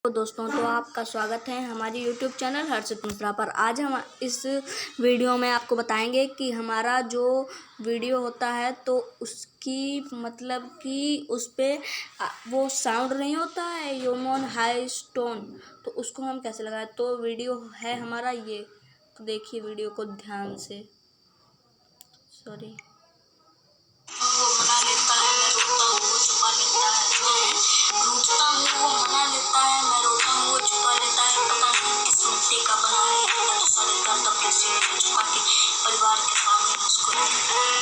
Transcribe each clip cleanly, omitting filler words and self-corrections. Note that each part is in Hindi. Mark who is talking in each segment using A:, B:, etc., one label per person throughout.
A: तो दोस्तों, तो आपका स्वागत है हमारी YouTube चैनल हर्षित मिश्रा पर। आज हम इस वीडियो में आपको बताएंगे कि हमारा जो वीडियो होता है तो उसकी मतलब कि उस पर वो साउंड नहीं होता है ह्यूमन हाई टोन, तो उसको हम कैसे लगाएं। तो वीडियो है हमारा ये, तो देखिए वीडियो को ध्यान से। सॉरी,
B: वो मना लेता है, मैं रोता हूँ वो छुपा लेता है। मैं रोता हूँ वो मना लेता है, मैं रोता हूँ वो छुपा लेता है। पता नहीं किस मिट्टी का बना है, इतना तो सारे दर्द अपने सीने में छुपा के परिवार के सामने मुस्कुरा देता है।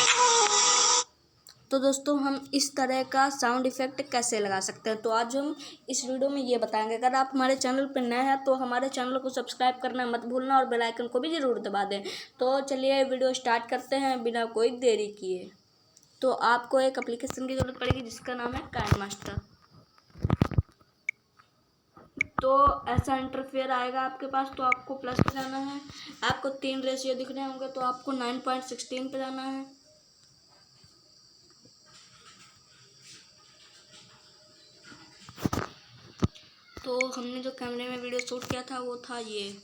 A: तो दोस्तों, हम इस तरह का साउंड इफ़ेक्ट कैसे लगा सकते हैं, तो आज हम इस वीडियो में ये बताएंगे। अगर आप हमारे चैनल पर नए हैं तो हमारे चैनल को सब्सक्राइब करना मत भूलना और बेल आइकन को भी ज़रूर दबा दें। तो चलिए वीडियो स्टार्ट करते हैं बिना कोई देरी किए। तो आपको एक एप्लीकेशन की ज़रूरत पड़ेगी जिसका नाम है काइनमास्टर। तो ऐसा इंटरफेयर आएगा आपके पास, तो आपको प्लस पे जाना है। आपको 3 रेशियो दिख रहे होंगे, तो आपको 9.16 पे जाना है। तो हमने जो कैमरे में वीडियो शूट किया था वो था ये।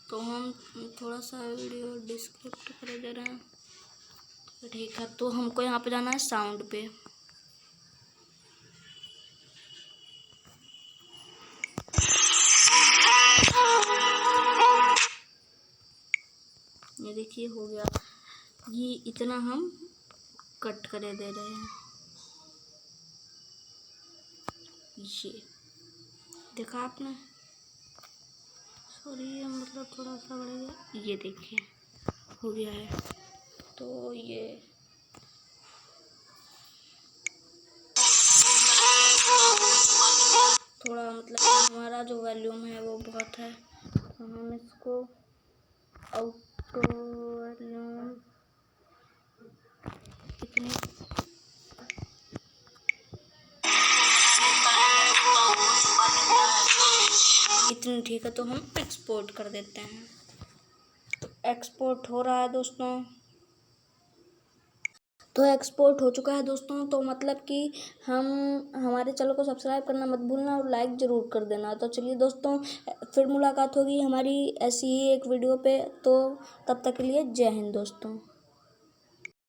A: तो हम थोड़ा सा वीडियो डिस्क्रिप्ट कर दे रहे हैं, तो ठीक है। तो हमको यहाँ पे जाना है साउंड पे। ये देखिए हो गया, ये इतना हम कट करे दे रहे हैं। ये देखा आपने, सॉरी ये मतलब थोड़ा सा बढ़ेगा। ये देखिए हो गया है। तो ये थोड़ा मतलब हमारा जो वॉल्यूम है वो बहुत है, तो हम इसको आउट वॉल्यूम इतनी ठीक है। तो हम एक्सपोर्ट कर देते हैं। तो एक्सपोर्ट हो रहा है दोस्तों, तो एक्सपोर्ट हो चुका है दोस्तों। तो मतलब कि हम हमारे चैनल को सब्सक्राइब करना मत भूलना और लाइक ज़रूर कर देना। तो चलिए दोस्तों, फिर मुलाकात होगी हमारी ऐसी ही एक वीडियो पे। तो तब तक के लिए जय हिंद दोस्तों।